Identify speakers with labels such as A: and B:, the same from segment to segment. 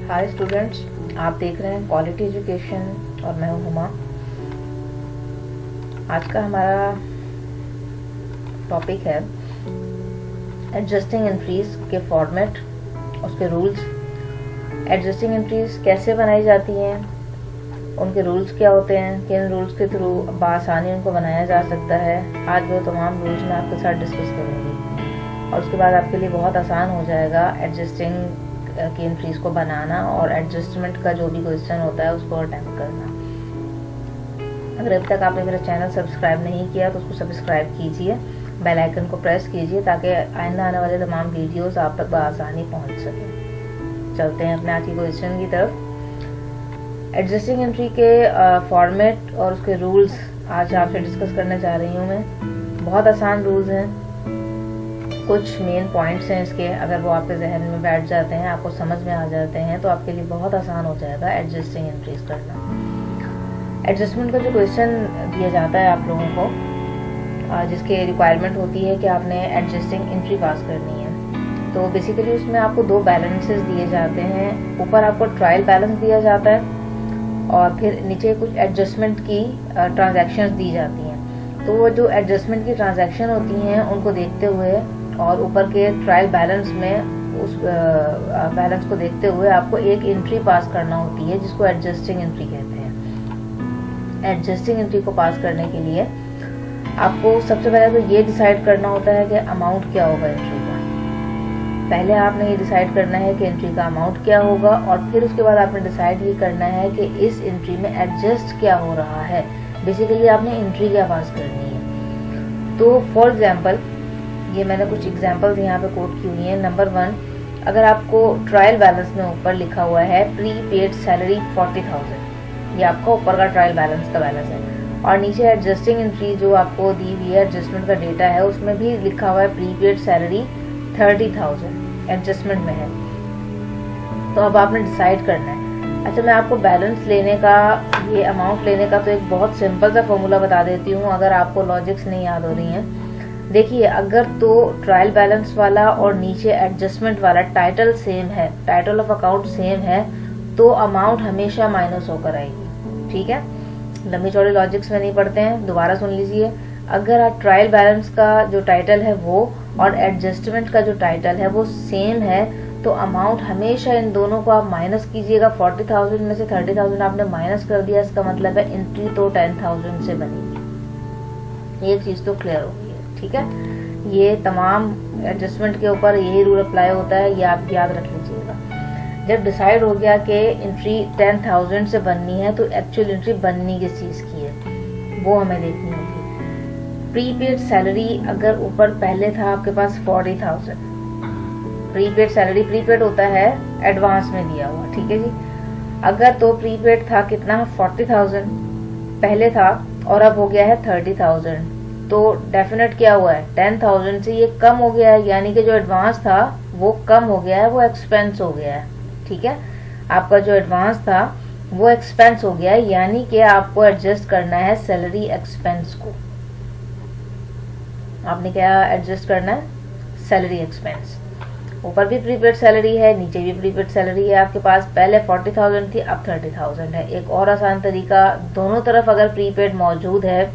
A: Hi students, आप देख रहे हैं क्वालिटी एजुकेशन और मैं हूं हुमा। आज का हमारा टॉपिक है एडजस्टिंग एंट्रीज के फॉर्मेट, उसके रूल्स। एडजस्टिंग एंट्रीज कैसे बनाई जाती हैं, उनके रूल्स क्या होते हैं, किन रूल्स के थ्रू बआसानी उनको बनाया जा सकता है। आज वो तमाम रूल्स मैं आपके साथ डिस्कस करूँगी और उसके बाद आपके लिए बहुत आसान हो जाएगा एडजस्टिंग की एंट्रीज को बनाना और एडजस्टमेंट का जो भी क्वेश्चन होता है उसको अटेम्प्ट करना। अगर अभी तक आपने मेरा चैनल सब्सक्राइब नहीं किया तो उसको सब्सक्राइब कीजिए, बेल आइकन को प्रेस कीजिए ताकि आइंदा आने वाले तमाम वीडियोस आप तक बआसानी पहुंच सकें। चलते हैं अपने आज की क्वेश्चन की तरफ। एडजस्टिंग एंट्री के फॉर्मेट और उसके रूल्स आज आपसे डिस्कस करने जा रही हूँ मैं। बहुत आसान रूल्स हैं, कुछ मेन पॉइंट्स हैं इसके। अगर वो आपके जहन में बैठ जाते हैं, आपको समझ में आ जाते हैं, तो आपके लिए बहुत आसान हो जाएगा एडजस्टिंग एंट्रीज करना। एडजस्टमेंट का जो क्वेश्चन दिया जाता है आप लोगों को, जिसके रिक्वायरमेंट होती है कि आपने एडजस्टिंग एंट्री पास करनी है, तो बेसिकली उसमें आपको दो बैलेंसेस दिए जाते हैं। ऊपर आपको ट्रायल बैलेंस दिया जाता है और फिर नीचे कुछ एडजस्टमेंट की ट्रांजैक्शंस दी जाती हैं। तो वो जो एडजस्टमेंट की ट्रांजैक्शन होती हैं उनको देखते हुए और ऊपर के ट्रायल बैलेंस में उस बैलेंस को देखते हुए आपको एक एंट्री पास करना होती है जिसको एडजस्टिंग एंट्री कहते हैं। एडजस्टिंग एंट्री को पास करने के लिए आपको सबसे पहले तो ये डिसाइड करना होता है कि अमाउंट क्या होगा एंट्री का। पहले आपने ये डिसाइड करना है कि एंट्री का अमाउंट क्या होगा और फिर उसके बाद आपने डिसाइड ये करना है कि इस एंट्री में एडजस्ट क्या हो रहा है। बेसिकली आपने एंट्री क्या पास करनी है। तो फॉर एग्जाम्पल, ये मैंने कुछ एग्जांपल्स यहाँ पे कोट की हुई हैं। नंबर 1, अगर आपको ट्रायल बैलेंस में ऊपर लिखा हुआ है प्री पेड सैलरी 40,000, ये आपका ऊपर का ट्रायल बैलेंस का बैलेंस है, और नीचे एडजस्टिंग एंट्री जो आपको दी हुई है, एडजस्टमेंट का डेटा है, उसमें भी लिखा हुआ है प्री पेड सैलरी 30,000 एडजस्टमेंट में है। तो अब आपने डिसाइड करना है। अच्छा, मैं आपको बैलेंस लेने का, ये अमाउंट लेने का तो एक बहुत सिंपल सा फॉर्मूला बता देती हूँ अगर आपको लॉजिक्स नहीं याद हो रही हैं। देखिए, अगर तो ट्रायल बैलेंस वाला और नीचे एडजस्टमेंट वाला टाइटल सेम है, टाइटल ऑफ अकाउंट सेम है, तो अमाउंट हमेशा माइनस होकर आएगी। ठीक है, लंबी चौड़ी लॉजिक्स में नहीं पढ़ते हैं, दोबारा सुन लीजिए। अगर आप ट्रायल बैलेंस का जो टाइटल है वो और एडजस्टमेंट का जो टाइटल है वो सेम है, तो अमाउंट हमेशा इन दोनों को आप माइनस कीजिएगा। 40,000 में से 30,000 आपने माइनस कर दिया, इसका मतलब है एंट्री तो 10,000 से बनेगी। एक चीज तो क्लियर होगी, ठीक है। ये तमाम एडजस्टमेंट के ऊपर यही रूल अप्लाई होता है, ये आप याद रख लीजिएगा। जब डिसाइड हो गया कि एंट्री 10,000 से बननी है, तो एक्चुअल एंट्री बननी किस चीज की है वो हमें देखनी होगी। प्रीपेड सैलरी अगर ऊपर पहले था आपके पास 40,000, प्रीपेड सैलरी, प्रीपेड होता है एडवांस में दिया हुआ, ठीक है जी। अगर तो प्रीपेड था कितना, 40,000 पहले था और अब हो गया है 30,000, तो डेफिनेट क्या हुआ है, 10,000 से ये कम हो गया है, यानी कि जो एडवांस था वो कम हो गया है, वो एक्सपेंस हो गया है। ठीक है, आपका जो एडवांस था वो एक्सपेंस हो गया है, यानी कि आपको एडजस्ट करना है सैलरी एक्सपेंस को। आपने क्या एडजस्ट करना है, सैलरी एक्सपेंस। ऊपर भी प्रीपेड सैलरी है, नीचे भी प्रीपेड सैलरी है आपके पास। पहले 40,000 थी, अब 30,000 है। एक और आसान तरीका, दोनों तरफ अगर प्रीपेड मौजूद है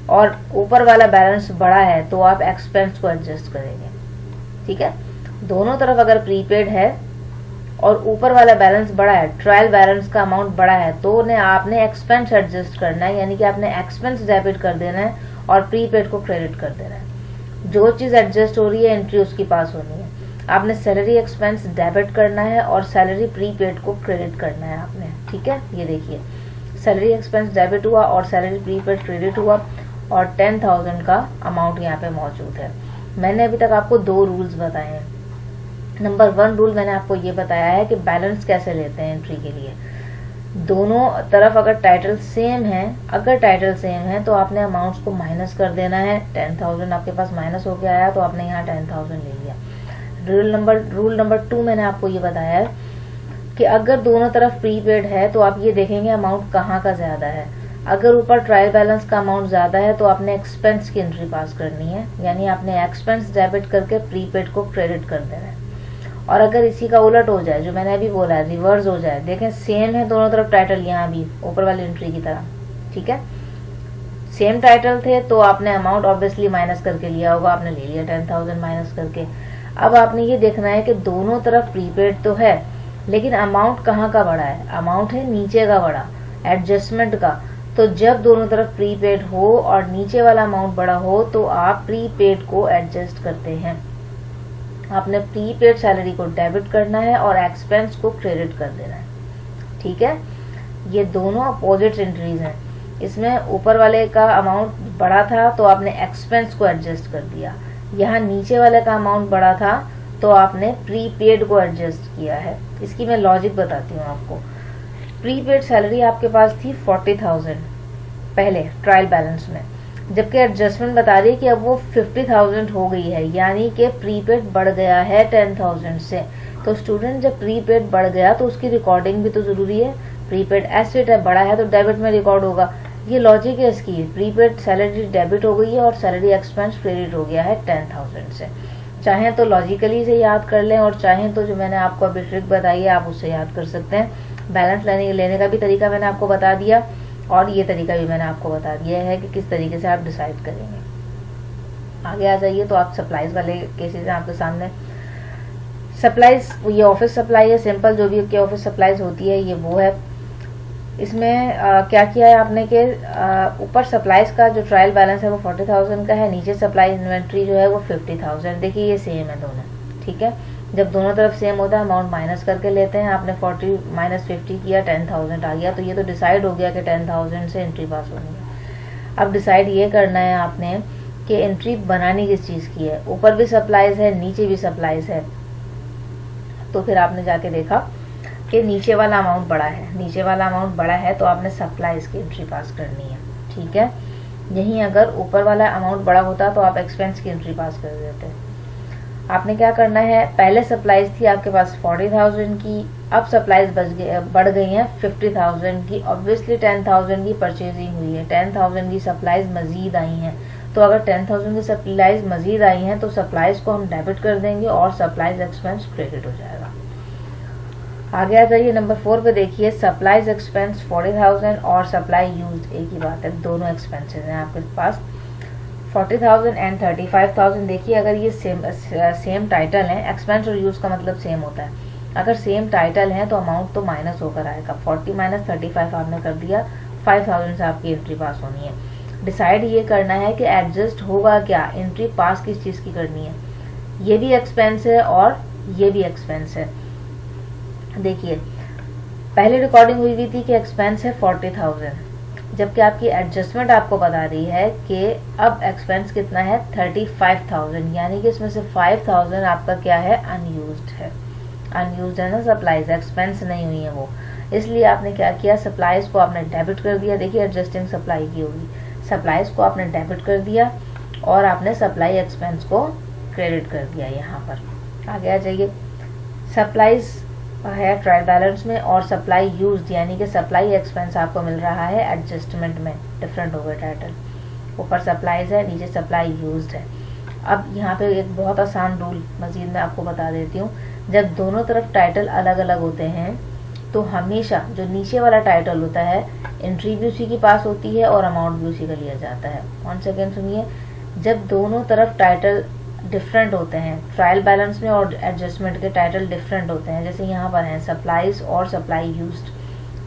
A: और ऊपर वाला बैलेंस बड़ा है तो आप एक्सपेंस को एडजस्ट करेंगे। ठीक है, दोनों तरफ अगर प्रीपेड है और ऊपर वाला बैलेंस बड़ा है, ट्रायल बैलेंस का अमाउंट बड़ा है, तो आपने एक्सपेंस एडजस्ट करना है, यानी कि आपने एक्सपेंस डेबिट कर देना है और प्रीपेड को क्रेडिट कर देना है। जो चीज एडजस्ट हो रही है एंट्री उसकी पास होनी है। आपने सैलरी एक्सपेंस डेबिट करना है और सैलरी प्रीपेड को क्रेडिट करना है आपने। ठीक है, ये देखिए, सैलरी एक्सपेंस डेबिट हुआ और सैलरी प्रीपेड क्रेडिट हुआ और 10,000 का अमाउंट यहाँ पे मौजूद है। मैंने अभी तक आपको दो रूल्स बताए हैं। नंबर 1 रूल मैंने आपको ये बताया है कि बैलेंस कैसे लेते हैं एंट्री के लिए। दोनों तरफ अगर टाइटल सेम है, अगर टाइटल सेम है तो आपने अमाउंट्स को माइनस कर देना है। 10,000 आपके पास माइनस होके आया तो आपने यहाँ 10,000 ले लिया। रूल नंबर 2 मैंने आपको ये बताया है कि अगर दोनों तरफ प्रीपेड है तो आप ये देखेंगे अमाउंट कहाँ का ज्यादा है। अगर ऊपर ट्रायल बैलेंस का अमाउंट ज्यादा है तो आपने एक्सपेंस की एंट्री पास करनी है, यानी आपने एक्सपेंस डेबिट करके प्रीपेड को क्रेडिट कर देना है। और अगर इसी का उलट हो जाए, जो मैंने अभी बोला है, रिवर्स हो जाए, देखें सेम है दोनों तरफ टाइटल, यहाँ भी ऊपर वाली एंट्री की तरह, ठीक है, सेम टाइटल थे तो आपने अमाउंट ऑब्वियसली माइनस करके लिया होगा, आपने ले लिया 10,000 माइनस करके। अब आपने ये देखना है कि दोनों तरफ प्रीपेड तो है, लेकिन अमाउंट कहाँ का बड़ा है, अमाउंट है नीचे का बड़ा, एडजस्टमेंट का। तो जब दोनों तरफ प्रीपेड हो और नीचे वाला अमाउंट बड़ा हो तो आप प्रीपेड को एडजस्ट करते हैं। आपने प्रीपेड सैलरी को डेबिट करना है और एक्सपेंस को क्रेडिट कर देना है, ठीक है। ये दोनों अपोजिट एंट्रीज हैं। इसमें ऊपर वाले का अमाउंट बड़ा था तो आपने एक्सपेंस को एडजस्ट कर दिया, यहाँ नीचे वाले का अमाउंट बड़ा था तो आपने प्रीपेड को एडजस्ट किया है। इसकी मैं लॉजिक बताती हूँ आपको। प्रीपेड सैलरी आपके पास थी 40,000 पहले ट्रायल बैलेंस में, जबकि एडजस्टमेंट बता रही है कि अब वो 50,000 हो गई है, यानी कि प्रीपेड बढ़ गया है 10,000 से। तो स्टूडेंट जब प्रीपेड बढ़ गया तो उसकी रिकॉर्डिंग भी तो जरूरी है। प्रीपेड एसेट है, बड़ा है तो डेबिट में रिकॉर्ड होगा। ये लॉजिक है इसकी। प्रीपेड सैलरी डेबिट हो गई है और सैलरी एक्सपेंस क्रेडिट हो गया है 10,000 से। चाहे तो लॉजिकली से याद कर लें और चाहें तो जो मैंने आपको अभी ट्रिक बताई है आप उससे याद कर सकते हैं। बैलेंस लेने का भी तरीका मैंने आपको बता दिया और ये तरीका भी मैंने आपको बता दिया है कि किस तरीके से आप डिसाइड करेंगे। आगे आ जाइए तो आप सप्लाईज वाले केसेस हैं आपके सामने। सप्लाईज, ये ऑफिस सप्लाई है, सिंपल जो भी ऑफिस सप्लाईज होती है ये वो है। इसमें क्या किया है आपने कि ऊपर सप्लाईज का जो ट्रायल बैलेंस है वो 40,000 का है, नीचे सप्लाई इन्वेंट्री जो है वो 50,000। देखिए ये सेम है दोनों, ठीक है। जब दोनों तरफ सेम होता है अमाउंट माइनस करके लेते हैं। आपने 40 माइनस 50 किया, 10,000 आ गया, तो ये तो डिसाइड हो गया कि 10,000 से एंट्री पास होनी है। अब डिसाइड ये करना है आपने कि एंट्री बनानी किस चीज़ की है। ऊपर भी सप्लाईज है, नीचे भी सप्लाईज है, तो फिर आपने जाके देखा कि नीचे वाला अमाउंट बड़ा है। नीचे वाला अमाउंट बड़ा है तो आपने सप्लाईज की एंट्री पास करनी है, ठीक है। यहीं अगर ऊपर वाला अमाउंट बड़ा होता तो आप एक्सपेंस की एंट्री पास कर देते। आपने क्या करना है, पहले सप्लाईज थी आपके पास 40,000 की, अब सप्लाईज बढ़ गई हैं 50,000 की। ऑब्वियसली 10,000 की परचेजिंग हुई है, 10,000 की सप्लाईज मजीद आई हैं। तो अगर 10,000 की सप्लाईज मजीद आई हैं तो सप्लाईज को हम डेबिट कर देंगे और सप्लाईज एक्सपेंस क्रेडिट हो जाएगा। आगे आ जाइए नंबर 4 पे। देखिए सप्लाईज एक्सपेंस 40,000 और सप्लाई यूज्ड एक ही बात है, दोनों एक्सपेंसेस हैं आपके पास 40,000 एंड 35,000। देखिए अगर ये सेम टाइटल है, एक्सपेंस और यूज का मतलब सेम होता है। अगर सेम टाइटल है तो अमाउंट तो माइनस होकर आएगा। 40 माइनस 35 आपने कर दिया, 5,000 से आपकी एंट्री पास होनी है। डिसाइड ये करना है कि एडजस्ट होगा क्या, एंट्री पास किस चीज़ की करनी है। ये भी एक्सपेंस है और ये भी एक्सपेंस है। देखिए पहले रिकॉर्डिंग हुई थी कि एक्सपेंस है 40,000, जबकि आपकी एडजस्टमेंट आपको बता रही है कि अब एक्सपेंस कितना है 35,000, यानी कि इसमें से 5,000 आपका क्या है, अनयूज्ड है। अनयूज्ड है ना सप्लाईज, एक्सपेंस नहीं हुई है वो, इसलिए आपने क्या किया, सप्लाईज को आपने डेबिट कर दिया। देखिए एडजस्टिंग सप्लाई की होगी, सप्लाईज को आपने डेबिट कर दिया और आपने सप्लाई एक्सपेंस को क्रेडिट कर दिया यहाँ पर। आगे आ जाइए, सप्लाईज है ट्रायल बैलेंस में और सप्लाई यूज्ड यानी कि सप्लाई एक्सपेंस आपको मिल रहा है एडजस्टमेंट में, डिफरेंट हो गया टाइटल। ऊपर सप्लाईज है, नीचे सप्लाई यूज्ड है। अब यहाँ पे एक बहुत आसान रूल मजीद मैं आपको बता देती हूँ। जब दोनों तरफ टाइटल अलग अलग होते हैं तो हमेशा जो नीचे वाला टाइटल होता है एंट्री भी उसी के पास होती है और अमाउंट भी उसी का लिया जाता है। 1 सेकेंड सुनिए, जब दोनों तरफ टाइटल डिफरेंट होते हैं, ट्रायल बैलेंस में और एडजस्टमेंट के टाइटल डिफरेंट होते हैं, जैसे यहाँ पर हैं सप्लाईज और सप्लाई यूज्ड,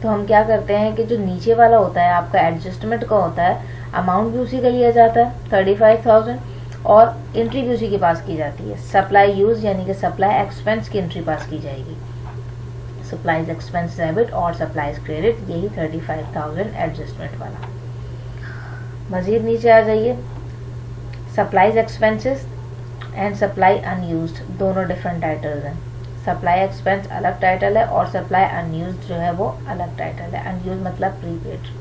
A: तो हम क्या करते हैं कि जो नीचे वाला होता है आपका एडजस्टमेंट का होता है, अमाउंट भी उसी का लिया जाता है 35,000 और एंट्री भी उसी के पास की जाती है। सप्लाई यूज यानी कि सप्लाई एक्सपेंस की एंट्री पास की जाएगी। सप्लाईज एक्सपेंस डेबिट और सप्लाईज क्रेडिट, यही 35,000 एडजस्टमेंट वाला। मजीद नीचे आ जाइए, supplies expenses and supply unused दोनों डिफरेंट टाइटल्स हैं। सप्लाई एक्सपेंस अलग टाइटल है और सप्लाई अनयूज्ड जो है वो अलग टाइटल है। अनयूज्ड मतलब प्रीपेड।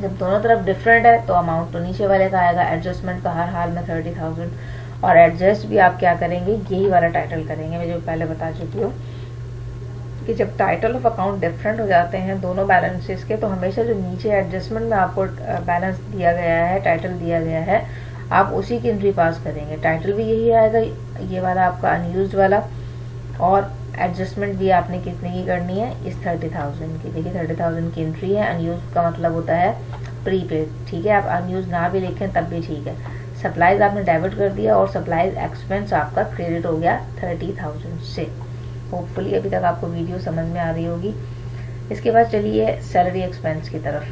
A: जब दोनों तरफ डिफरेंट है तो अमाउंट तो नीचे वाले का आएगा, एडजस्टमेंट का हर हाल में 30,000 और एडजस्ट भी आप क्या करेंगे, यही वाला टाइटल करेंगे। मैं जो पहले बता चुकी हूँ कि जब टाइटल ऑफ अकाउंट डिफरेंट हो जाते हैं दोनों बैलेंसेस के, तो हमेशा जो नीचे एडजस्टमेंट में आपको बैलेंस दिया गया है, टाइटल दिया गया है, आप उसी की एंट्री पास करेंगे। टाइटल भी यही आएगा, ये वाला आपका अनयूज्ड वाला, और एडजस्टमेंट भी आपने कितने की करनी है, इस 30,000 की। देखिए 30,000 की एंट्री है, अनयूज का मतलब होता है प्रीपेड, ठीक है। आप अनयूज ना भी लिखें तब भी ठीक है। सप्लाईज आपने डेबिट कर दिया और सप्लाईज एक्सपेंस आपका क्रेडिट हो गया 30,000 से। होपफुली अभी तक आपको वीडियो समझ में आ रही होगी। इसके बाद चलिए सैलरी एक्सपेंस की तरफ।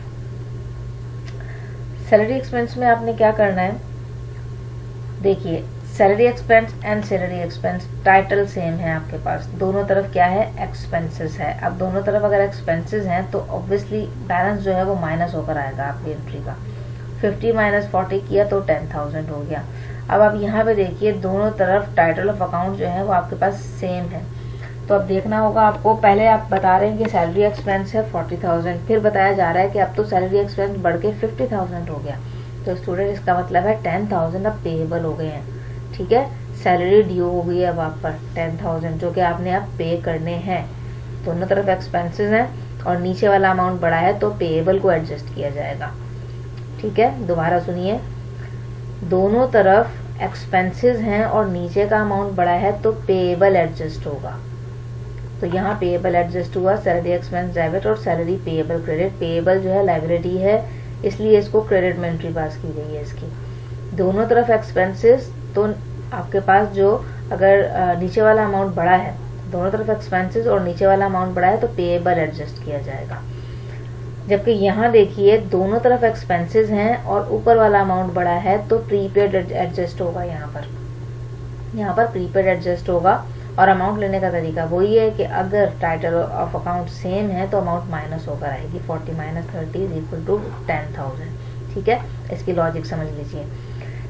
A: सैलरी एक्सपेंस में आपने क्या करना है, देखिए salary expense and salary expense title same है आपके पास, दोनों तरफ क्या है, एक्सपेंसेस है। अब दोनों तरफ अगर एक्सपेंसेस हैं तो ऑब्वियसली बैलेंस जो है वो माइनस होकर आएगा आपकी एंट्री का। 50 माइनस 40 किया तो 10,000 हो गया। अब आप यहाँ पे देखिए दोनों तरफ टाइटल ऑफ अकाउंट जो है वो आपके पास सेम है। तो अब देखना होगा आपको, पहले आप बता रहे हैं कि सैलरी एक्सपेंस है 40,000, फिर बताया जा रहा है कि अब तो सैलरी एक्सपेंस बढ़ के 50,000 हो गया। तो स्टूडेंट इसका मतलब है 10,000 अब पेएबल हो गए हैं, ठीक है। सैलरी ड्यू हो गई है अब आप पर 10,000 जो कि आपने अब पे करने हैं। दोनों तरफ एक्सपेंसेस हैं और नीचे वाला अमाउंट बढ़ा है तो पेएबल को एडजस्ट किया जाएगा, ठीक है। दोबारा सुनिए, दोनों तरफ एक्सपेंसेस हैं और नीचे का अमाउंट बढ़ा है तो पेएबल एडजस्ट होगा। तो यहाँ पेएबल एडजस्ट हुआ, सैलरी एक्सपेंस डेबिट और सैलरी पेएबल क्रेडिट। पेएबल जो है लायबिलिटी है इसलिए इसको क्रेडिट में एंट्री पास की गई है इसकी। दोनों तरफ एक्सपेंसेस, तो आपके पास जो अगर नीचे वाला अमाउंट बढ़ा है, दोनों तरफ एक्सपेंसेस और नीचे वाला अमाउंट बढ़ा है तो पेएबल एडजस्ट किया जाएगा। जबकि यहाँ देखिए दोनों तरफ एक्सपेंसेस हैं और ऊपर वाला अमाउंट बढ़ा है तो प्रीपेड एडजस्ट होगा। यहाँ पर प्रीपेड एडजस्ट होगा और अमाउंट लेने का तरीका वही है कि अगर टाइटल ऑफ अकाउंट सेम है तो अमाउंट माइनस होकर आएगी। 40 माइनस 30 इज इक्वल टू 10,000, ठीक है। इसकी लॉजिक समझ लीजिए।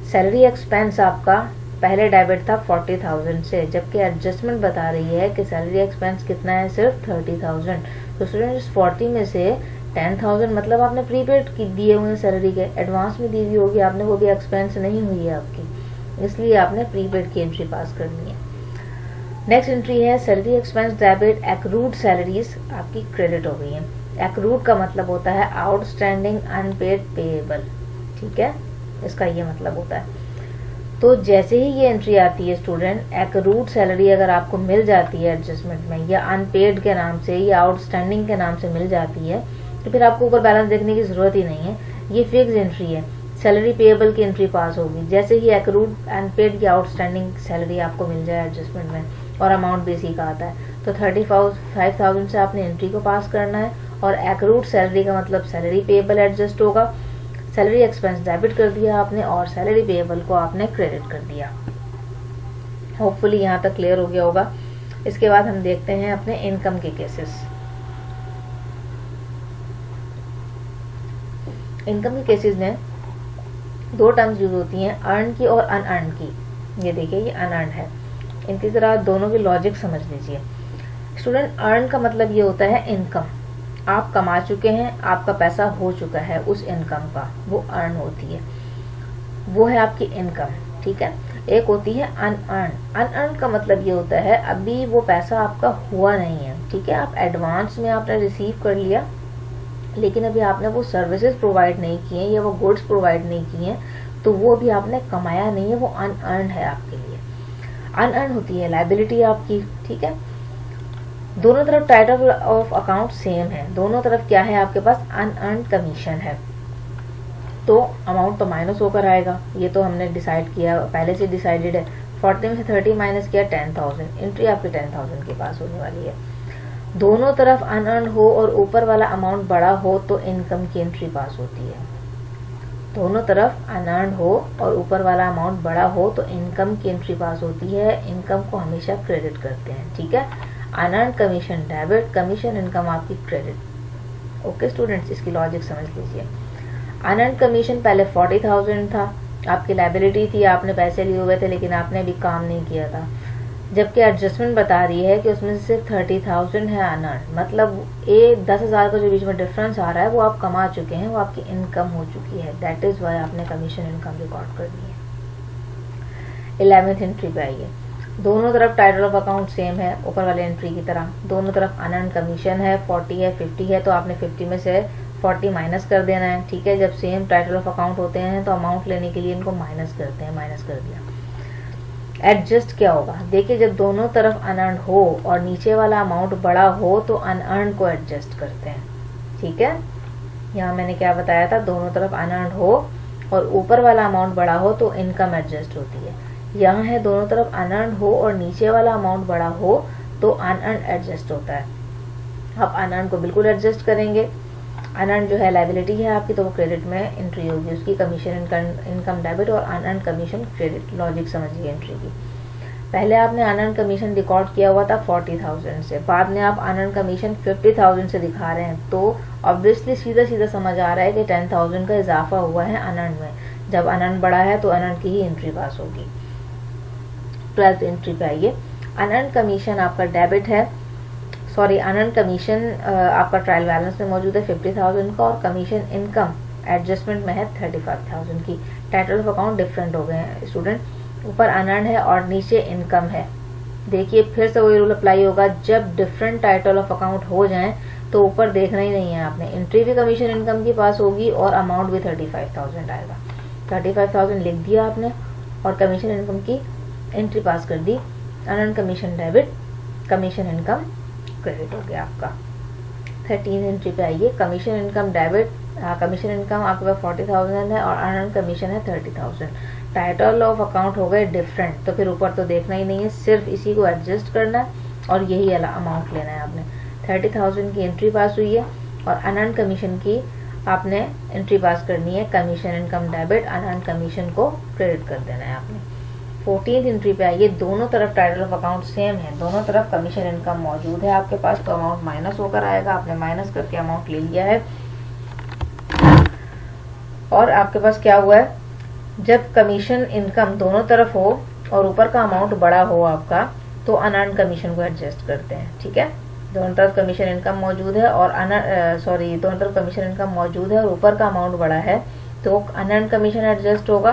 A: सैलरी एक्सपेंस आपका पहले डेबिट था 40,000 से, जबकि एडजस्टमेंट बता रही है कि सैलरी एक्सपेंस कितना है, सिर्फ 30,000। तो स्टूडेंट इस 40 में से 10,000 मतलब आपने प्रीपेड दिए हुए हैं, सैलरी के एडवांस में दी हुई होगी आपने, वो भी एक्सपेंस नहीं हुई है आपकी, इसलिए आपने प्रीपेड की एंट्री पास करनी है। नेक्स्ट एंट्री है salary expense debit accrued salaries आपकी क्रेडिट हो गई है। एक्रूड का मतलब होता है आउटस्टैंडिंग अनपेड पेएबल, ठीक है, इसका ये मतलब होता है। तो जैसे ही ये एंट्री आती है स्टूडेंट, एक्रूड सैलरी अगर आपको मिल जाती है एडजस्टमेंट में या अनपेड के नाम से या आउटस्टैंडिंग के नाम से मिल जाती है तो फिर आपको ऊपर बैलेंस देखने की जरूरत ही नहीं है, ये फिक्स एंट्री है, सैलरी पेएबल की एंट्री पास होगी। जैसे ही एक्रूड अनपेड या आउटस्टैंडिंग सैलरी आपको मिल जाए एडजस्टमेंट में और अमाउंट भी इसी का आता है तो 35,000 से आपने एंट्री को पास करना है। और एक्रूड सैलरी का मतलब सैलरी पेएबल एडजस्ट होगा, सैलरी एक्सपेंस डेबिट कर दिया आपने और सैलरी पेएबल को आपने क्रेडिट कर दिया। होपफुली यहाँ तक क्लियर हो गया होगा। इसके बाद हम देखते हैं अपने इनकम के केसेस। इनकम के केसेस में दो टर्म्स यूज होती हैं, अर्न की और अनअर्न की। ये देखिए ये अनअर्न है, इनकी जरा दोनों की लॉजिक समझ लीजिए। स्टूडेंट अर्न का मतलब ये होता है इनकम, आप कमा चुके हैं, आपका पैसा हो चुका है, उस इनकम का वो अर्न होती है, वो है आपकी इनकम, ठीक है। एक होती है अनअर्न। अनअर्न का मतलब ये होता है अभी वो पैसा आपका हुआ नहीं है, ठीक है, आप एडवांस में आपने रिसीव कर लिया लेकिन अभी आपने वो सर्विसेज प्रोवाइड नहीं किए या वो गुड्स प्रोवाइड नहीं किए तो वो भी आपने कमाया नहीं है, वो अनअर्न है आपके लिए। अनअर्न होती है लायबिलिटी आपकी, ठीक है। दोनों तरफ टाइटल ऑफ अकाउंट सेम है, दोनों तरफ क्या है आपके पास, अनअर्न कमीशन है, तो अमाउंट तो माइनस होकर आएगा, ये तो हमने डिसाइड किया, पहले से डिसाइडेड है। 40 में से 30 माइनस किया 10,000, एंट्री आपकी 10,000 के पास होने वाली है। दोनों तरफ अनअर्न हो और ऊपर वाला अमाउंट बड़ा हो तो इनकम की एंट्री पास होती है। दोनों तरफ अनअर्न हो और ऊपर वाला अमाउंट बड़ा हो तो इनकम की एंट्री पास होती है, इनकम को हमेशा क्रेडिट करते हैं, ठीक है। Unearned commission debit, commission income आपकी क्रेडिट। ओके स्टूडेंट्स, इसकी लॉजिक समझ लीजिए। अनअर्न कमीशन पहले 40,000 था, आपकी लायबिलिटी थी, आपने पैसे लिए हुए थे लेकिन आपने अभी काम नहीं किया था, जबकि एडजस्टमेंट बता रही है कि उसमें से सिर्फ 30,000 है अनअर्न, मतलब ये 10,000 का जो बीच में डिफरेंस आ रहा है वो आप कमा चुके हैं, वो आपकी इनकम हो चुकी है, दैट इज वाई आपने कमीशन इनकम रिकॉर्ड करनी है। 11th एंट्री पे आइए, दोनों तरफ टाइटल ऑफ अकाउंट सेम है ऊपर वाले एंट्री की तरह, दोनों तरफ अनअर्न कमीशन है, 40 है 50 है, तो आपने 50 में से 40 माइनस कर देना है, ठीक है। जब सेम टाइटल ऑफ अकाउंट होते हैं तो अमाउंट लेने के लिए इनको माइनस करते हैं, माइनस कर दिया। एडजस्ट क्या होगा, देखिए जब दोनों तरफ अनअर्न्ड हो और नीचे वाला अमाउंट बड़ा हो तो अनअर्न्ड को एडजस्ट करते हैं। ठीक है, यहाँ मैंने क्या बताया था, दोनों तरफ अनअर्न्ड हो और ऊपर वाला अमाउंट बड़ा हो तो इनकम एडजस्ट होती है। यहाँ है दोनों तरफ अनअर्न्ड हो और नीचे वाला अमाउंट बड़ा हो तो अनअर्न्ड एडजस्ट होता है। आप अनअर्न्ड को बिल्कुल एडजस्ट करेंगे। अनअर्न्ड जो है लायबिलिटी है आपकी, तो वो क्रेडिट में एंट्री होगी उसकी, कमीशन इनकम डेबिट और अनअर्न्ड कमीशन क्रेडिट। लॉजिक समझिए एंट्री की। पहले आपने अनअर्न्ड कमीशन रिकॉर्ड किया हुआ था 40,000 से, बाद में आप अनअर्न्ड कमीशन 50,000 से दिखा रहे हैं, तो ऑब्वियसली सीधा सीधा समझ आ रहा है कि 10,000 का इजाफा हुआ है अनअर्न्ड में। जब अनअर्न्ड बड़ा है तो अनअर्न्ड की ही एंट्री पास होगी। 12th एंट्री पे आइए। अनअर्न्ड कमीशन आपका डेबिट है, सॉरी अनअर्न्ड कमीशन आपका ट्रायल बैलेंस में मौजूद है 50,000 का और कमीशन इनकम एडजस्टमेंट में है 35,000 की। टाइटल ऑफ अकाउंट डिफरेंट हो गए हैं स्टूडेंट, ऊपर अनअर्न्ड है और नीचे इनकम है। देखिए फिर से वही रूल अप्लाई होगा, जब डिफरेंट टाइटल ऑफ अकाउंट हो जाएं तो ऊपर देखना ही नहीं है आपने, एंट्री भी कमीशन इनकम की पास होगी और अमाउंट भी 35,000 आएगा। 35,000 लिख दिया आपने और कमीशन इनकम की एंट्री पास कर दी। Unearned commission debit, commission income credit हो गया आपका। 13 एंट्री पे आइए। Commission income debit, commission income आपके पास 40,000 है और अनअर्न्ड कमीशन है 30,000। टाइटल ऑफ अकाउंट हो गए डिफरेंट, तो फिर ऊपर तो देखना ही नहीं है, सिर्फ इसी को एडजस्ट करना है और यही वाला अमाउंट लेना है आपने। 30,000 की एंट्री पास हुई है और अनअर्न्ड कमीशन की आपने एंट्री पास करनी है, commission income debit, unearned commission को क्रेडिट कर देना है आपने। 14th एंट्री पे आइए। दोनों तरफ टाइटल ऑफ अकाउंट सेम है, दोनों तरफ कमीशन इनकम मौजूद है आपके पास, तो अमाउंट माइनस होकर आएगा। आपने माइनस करके अमाउंट ले लिया है और आपके पास क्या हुआ है, जब कमीशन इनकम दोनों तरफ हो और ऊपर का अमाउंट बड़ा हो आपका तो अनअर्न्ड कमीशन को एडजस्ट करते हैं। ठीक है, दोनों तरफ कमीशन इनकम मौजूद है और दोनों तरफ कमीशन इनकम मौजूद है और ऊपर का अमाउंट बड़ा है तो अनअर्न्ड कमीशन एडजस्ट होगा,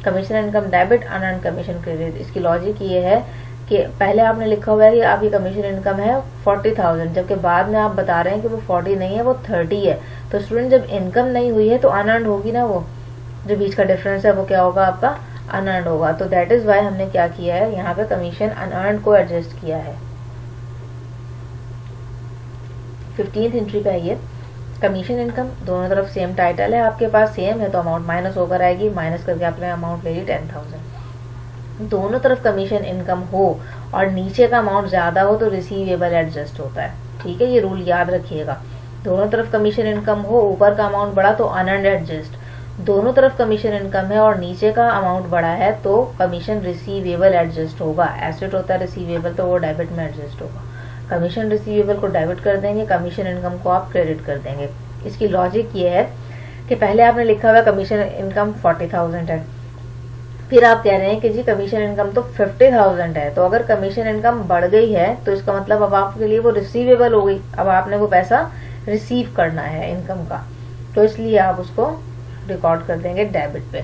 A: commission income debit, unearned commission credit. इसकी लॉजिक ये है कि पहले आपने लिखा हुआ है कि आपकी कमीशन इनकम है 40,000, जबकि बाद में आप बता रहे हैं कि वो 40 नहीं है, वो 30 है। तो स्टूडेंट जब इनकम नहीं हुई है तो अनअर्न्ड होगी ना, वो जो बीच का डिफरेंस है वो क्या होगा आपका, अनअर्न्ड होगा। तो दैट इज वाई हमने क्या किया है, यहाँ पे कमीशन अनअर्न्ड को एडजस्ट किया है। 15th एंट्री पे आइए। कमीशन इनकम दोनों तरफ सेम टाइटल है आपके पास, सेम है तो अमाउंट माइनस होकर आएगी, माइनस करके आपने अमाउंट ले ली 10,000। दोनों तरफ कमीशन इनकम हो और नीचे का अमाउंट ज्यादा हो तो रिसीवेबल एडजस्ट होता है। ठीक है, ये रूल याद रखिएगा। दोनों तरफ कमीशन इनकम हो, ऊपर का अमाउंट बड़ा तो अनअर्न्ड एडजस्ट, दोनों तरफ कमीशन इनकम है और नीचे का अमाउंट बड़ा है तो कमीशन रिसीवेबल एडजस्ट होगा। एसेट होता है रिसीवेबल तो वो डेबिट में एडजस्ट होगा। कमीशन रिसीवेबल को डेबिट कर देंगे, कमीशन इनकम को आप क्रेडिट कर देंगे। इसकी लॉजिक ये है कि पहले आपने लिखा हुआ कमीशन इनकम 40,000 है, फिर आप कह रहे हैं कि जी कमीशन इनकम तो 50,000 है, तो अगर कमीशन इनकम बढ़ गई है तो इसका मतलब अब आपके लिए वो रिसीवेबल हो गई, अब आपने वो पैसा रिसीव करना है इनकम का, तो इसलिए आप उसको रिकॉर्ड कर देंगे डेबिट पे।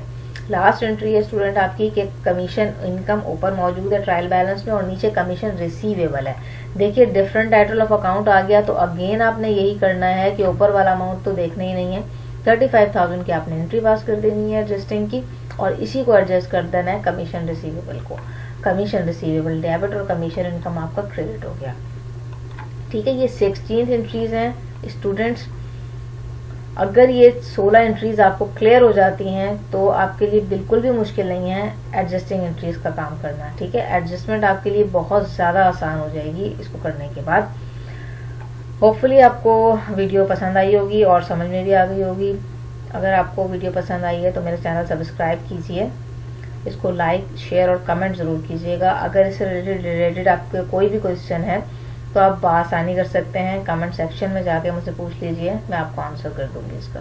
A: लास्ट एंट्री है स्टूडेंट आपकी कि कमीशन इनकम ऊपर मौजूद है ट्रायल बैलेंस में और नीचे कमीशन रिसीवेबल है। देखिए डिफरेंट टाइटल ऑफ अकाउंट आ गया तो अगेन आपने यही करना है कि ऊपर वाला अमाउंट तो देखना ही नहीं है, 35,000 की आपने एंट्री पास कर देनी है एडजस्टिंग की और इसी को एडजस्ट कर देना है कमीशन रिसीवेबल को। कमीशन रिसीवेबल डेबिट और कमीशन इनकम आपका क्रेडिट हो गया। ठीक है, ये 16th एंट्रीज हैं स्टूडेंट्स। अगर ये 16 एंट्रीज आपको क्लियर हो जाती हैं तो आपके लिए बिल्कुल भी मुश्किल नहीं है एडजस्टिंग एंट्रीज का काम करना। ठीक है, एडजस्टमेंट आपके लिए बहुत ज़्यादा आसान हो जाएगी इसको करने के बाद। होपफुली आपको वीडियो पसंद आई होगी और समझ में भी आ गई होगी। अगर आपको वीडियो पसंद आई है तो मेरे चैनल सब्सक्राइब कीजिए, इसको लाइक शेयर और कमेंट ज़रूर कीजिएगा। अगर इससे रिलेटेड आपके कोई भी क्वेश्चन है तो आप आसानी कर सकते हैं, कमेंट सेक्शन में जाके मुझसे पूछ लीजिए, मैं आपको आंसर कर दूंगी इसका।